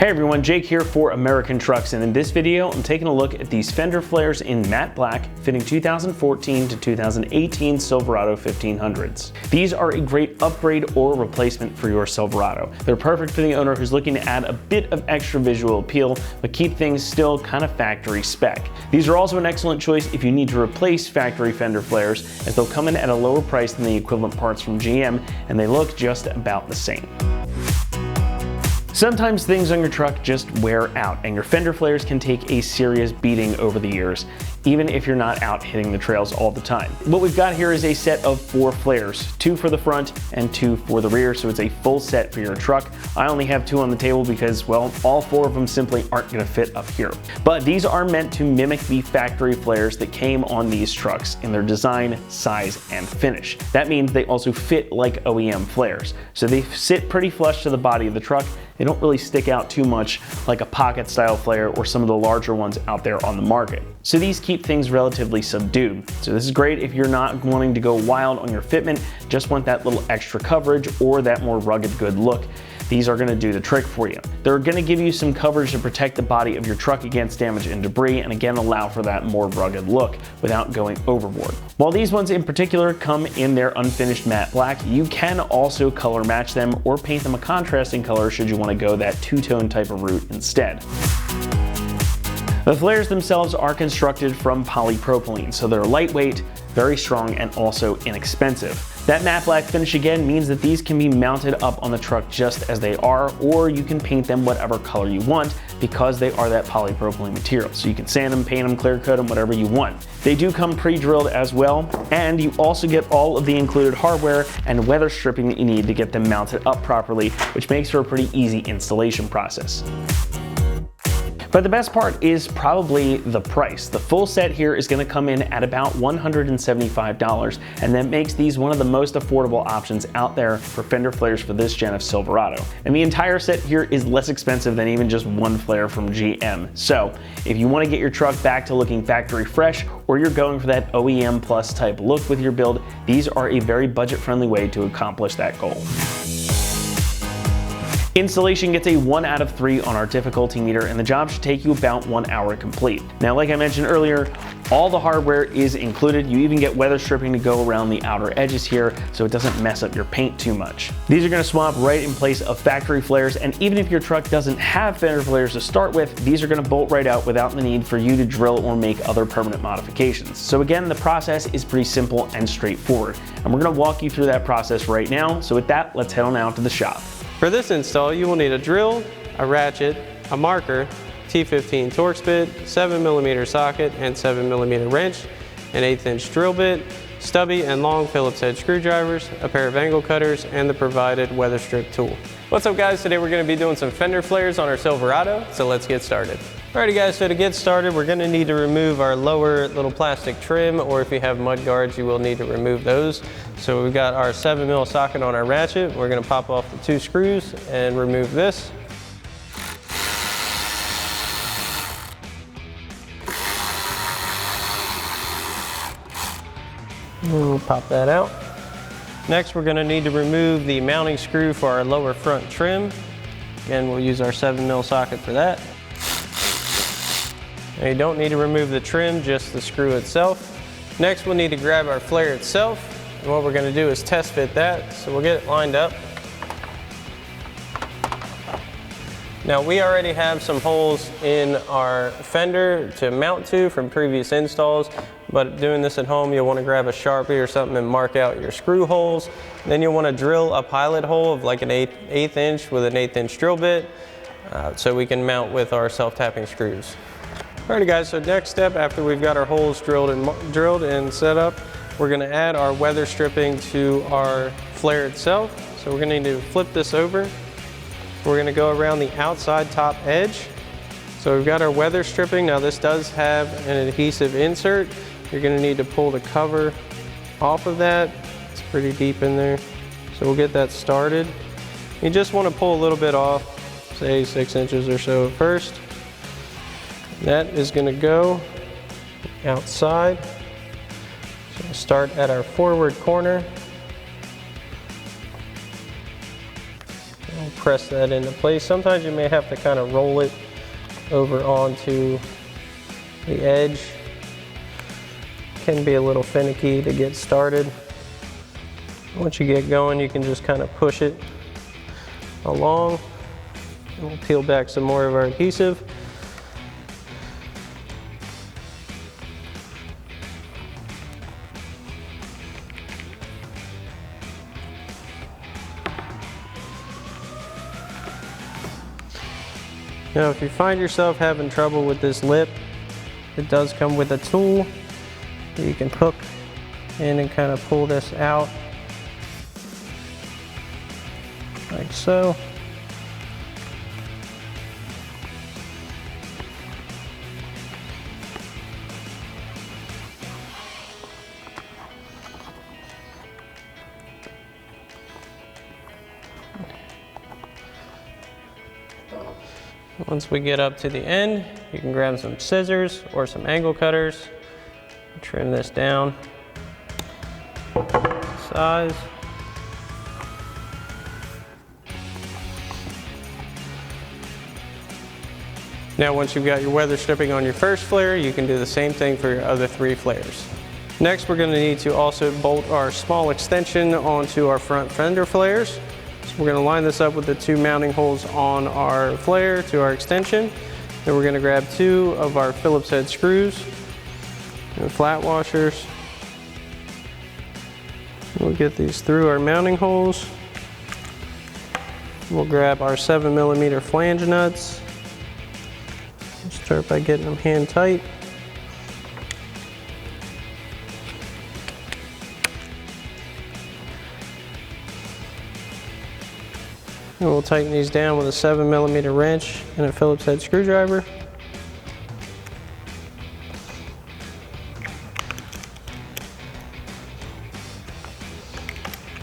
Hey everyone, Jake here for American Trucks, and in this video I'm taking a look at these fender flares in matte black fitting 2014 to 2018 Silverado 1500s. These are a great upgrade or replacement for your Silverado. They're perfect for the owner who's looking to add a bit of extra visual appeal but keep things still kind of factory spec. These are also an excellent choice if you need to replace factory fender flares, as they'll come in at a lower price than the equivalent parts from GM and they look just about the same. Sometimes things on your truck just wear out and your fender flares can take a serious beating over the years, even if you're not out hitting the trails all the time. What we've got here is a set of 4 flares, 2 for the front and 2 for the rear, so it's a full set for your truck. I only have 2 on the table because, well, all 4 of them simply aren't going to fit up here. But these are meant to mimic the factory flares that came on these trucks in their design, size, and finish. That means they also fit like OEM flares, so they sit pretty flush to the body of the truck. They don't really stick out too much like a pocket style flare or some of the larger ones out there on the market. So these keep things relatively subdued. So this is great if you're not wanting to go wild on your fitment, just want that little extra coverage or that more rugged good look. These are going to do the trick for you. They're going to give you some coverage to protect the body of your truck against damage and debris, and again allow for that more rugged look without going overboard. While these ones in particular come in their unfinished matte black, you can also color match them or paint them a contrasting color should you want to go that two-tone type of route instead. The flares themselves are constructed from polypropylene, so they're lightweight, very strong, and also inexpensive. That matte black finish again means that these can be mounted up on the truck just as they are, or you can paint them whatever color you want because they are that polypropylene material. So you can sand them, paint them, clear coat them, whatever you want. They do come pre-drilled as well, and you also get all of the included hardware and weather stripping that you need to get them mounted up properly, which makes for a pretty easy installation process. But the best part is probably the price. The full set here is going to come in at about $175, and that makes these one of the most affordable options out there for fender flares for this gen of Silverado. And the entire set here is less expensive than even just one flare from GM. So if you want to get your truck back to looking factory fresh, or you're going for that OEM plus type look with your build, these are a very budget-friendly way to accomplish that goal. Installation gets a 1 out of 3 on our difficulty meter, and the job should take you about 1 hour to complete. Now, like I mentioned earlier, all the hardware is included. You even get weather stripping to go around the outer edges here so it doesn't mess up your paint too much. These are going to swap right in place of factory flares, and even if your truck doesn't have fender flares to start with, these are going to bolt right out without the need for you to drill or make other permanent modifications. So again, the process is pretty simple and straightforward, and we're going to walk you through that process right now. So with that, let's head on out to the shop. For this install, you will need a drill, a ratchet, a marker, T15 Torx bit, 7mm socket and 7mm wrench, an 1/8" drill bit, stubby and long Phillips head screwdrivers, a pair of angle cutters, and the provided weather strip tool. What's up guys, today we're going to be doing some fender flares on our Silverado, so let's get started. Alrighty guys, so to get started we're going to need to remove our lower little plastic trim, or if you have mud guards you will need to remove those. So we've got our 7mm socket on our ratchet. We're going to pop off the 2 screws and remove this. We'll pop that out. Next we're going to need to remove the mounting screw for our lower front trim. Again, we'll use our 7mm socket for that. Now you don't need to remove the trim, just the screw itself. Next we'll need to grab our flare itself, and what we're going to do is test fit that. So we'll get it lined up. Now we already have some holes in our fender to mount to from previous installs, but doing this at home you'll want to grab a Sharpie or something and mark out your screw holes. Then you'll want to drill a pilot hole of like an 1/8" with an 1/8" drill bit, so we can mount with our self-tapping screws. Alrighty guys, so next step after we've got our holes drilled and set up, we're going to add our weather stripping to our flare itself. So we're going to need to flip this over. We're going to go around the outside top edge. So we've got our weather stripping. Now this does have an adhesive insert. You're going to need to pull the cover off of that. It's pretty deep in there. So we'll get that started. You just want to pull a little bit off, say 6 inches or so at first. That is going to go outside. So we'll start at our forward corner. We'll press that into place. Sometimes you may have to kind of roll it over onto the edge. Can be a little finicky to get started. Once you get going, you can just kind of push it along. And we'll peel back some more of our adhesive. Now, if you find yourself having trouble with this lip, it does come with a tool that you can hook in and kind of pull this out, like so. Once we get up to the end, you can grab some scissors or some angle cutters, trim this down, size. Now once you've got your weather stripping on your first flare, you can do the same thing for your other 3 flares. Next, we're going to need to also bolt our small extension onto our front fender flares. We're going to line this up with the 2 mounting holes on our flare to our extension. Then we're going to grab 2 of our Phillips head screws and flat washers. We'll get these through our mounting holes. We'll grab our 7mm flange nuts. Start by getting them hand tight. And we'll tighten these down with a 7mm wrench and a Phillips head screwdriver.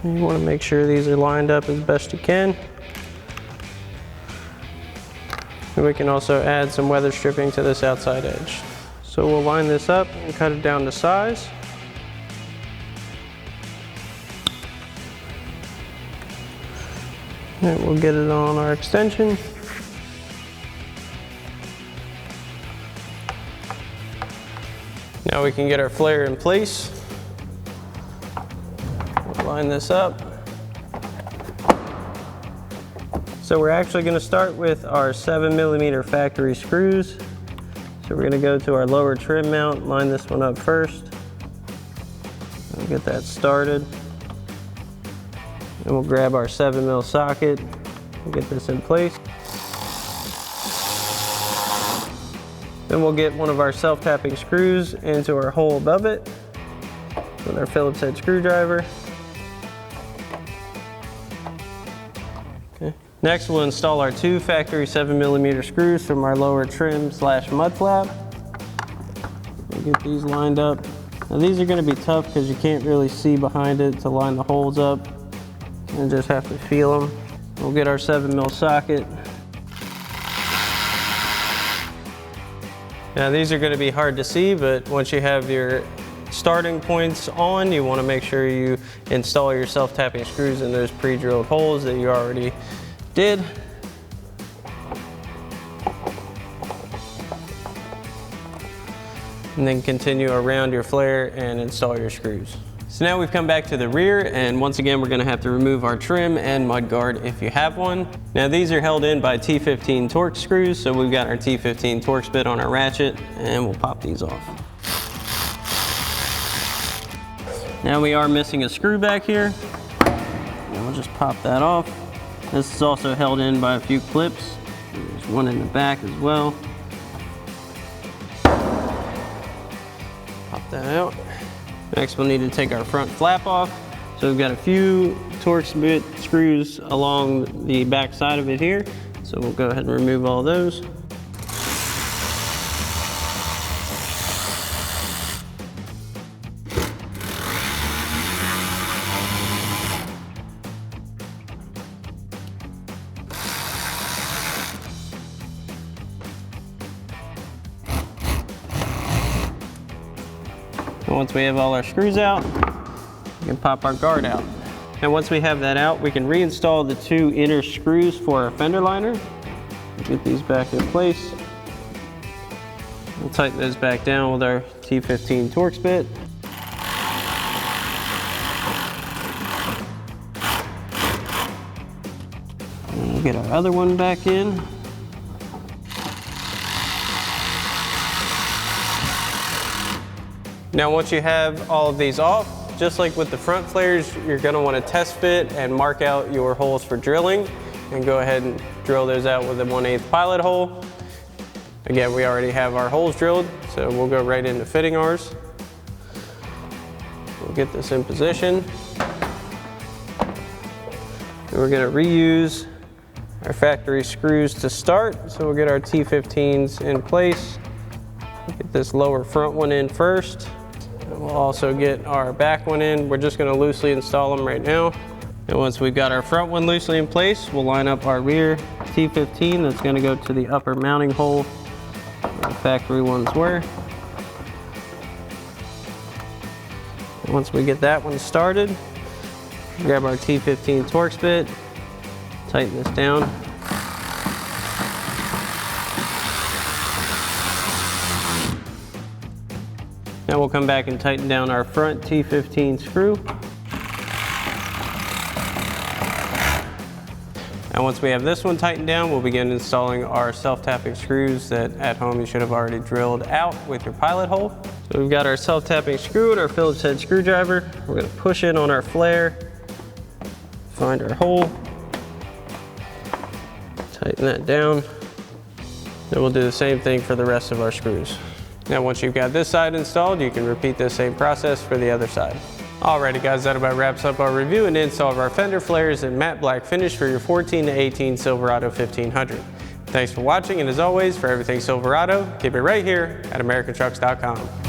And you want to make sure these are lined up as best you can. And we can also add some weather stripping to this outside edge. So we'll line this up and cut it down to size. And we'll get it on our extension. Now we can get our flare in place. We'll line this up. So we're actually going to start with our 7mm factory screws. So we're going to go to our lower trim mount, line this one up first. We'll get that started. And we'll grab our 7mm socket and get this in place. Then we'll get one of our self-tapping screws into our hole above it with our Phillips head screwdriver. Okay. Next, we'll install our 2 factory 7mm screws from our lower trim / mud flap. We'll get these lined up. Now these are going to be tough because you can't really see behind it to line the holes up. And just have to feel them. We'll get our 7mm socket. Now these are going to be hard to see, but once you have your starting points on, you want to make sure you install your self-tapping screws in those pre-drilled holes that you already did. And then continue around your flare and install your screws. So now we've come back to the rear, and once again we're going to have to remove our trim and mud guard if you have one. Now these are held in by T15 Torx screws, so we've got our T15 Torx bit on our ratchet, and we'll pop these off. Now we are missing a screw back here, and we'll just pop that off. This is also held in by a few clips. There's one in the back as well. Pop that out. Next, we'll need to take our front flap off. So we've got a few Torx bit screws along the back side of it here. So we'll go ahead and remove all those. Once we have all our screws out, we can pop our guard out. And once we have that out, we can reinstall the 2 inner screws for our fender liner. Get these back in place. We'll tighten those back down with our T15 Torx bit. And we'll get our other one back in. Now once you have all of these off, just like with the front flares, you're going to want to test fit and mark out your holes for drilling, and go ahead and drill those out with a 1/8 pilot hole. Again, we already have our holes drilled, so we'll go right into fitting ours. We'll get this in position. And we're going to reuse our factory screws to start, so we'll get our T15s in place. Get this lower front one in first. We'll also get our back one in. We're just going to loosely install them right now. And once we've got our front one loosely in place, we'll line up our rear T15 that's going to go to the upper mounting hole where the factory ones were. And once we get that one started, grab our T15 Torx bit, tighten this down. Now we'll come back and tighten down our front T15 screw. And once we have this one tightened down, we'll begin installing our self-tapping screws that at home you should have already drilled out with your pilot hole. So we've got our self-tapping screw and our Phillips head screwdriver. We're going to push in on our flare, find our hole, tighten that down. Then we'll do the same thing for the rest of our screws. Now once you've got this side installed, you can repeat the same process for the other side. Alrighty guys, that about wraps up our review and install of our fender flares in matte black finish for your 14 to 18 Silverado 1500. Thanks for watching, and as always, for everything Silverado, keep it right here at AmericanTrucks.com.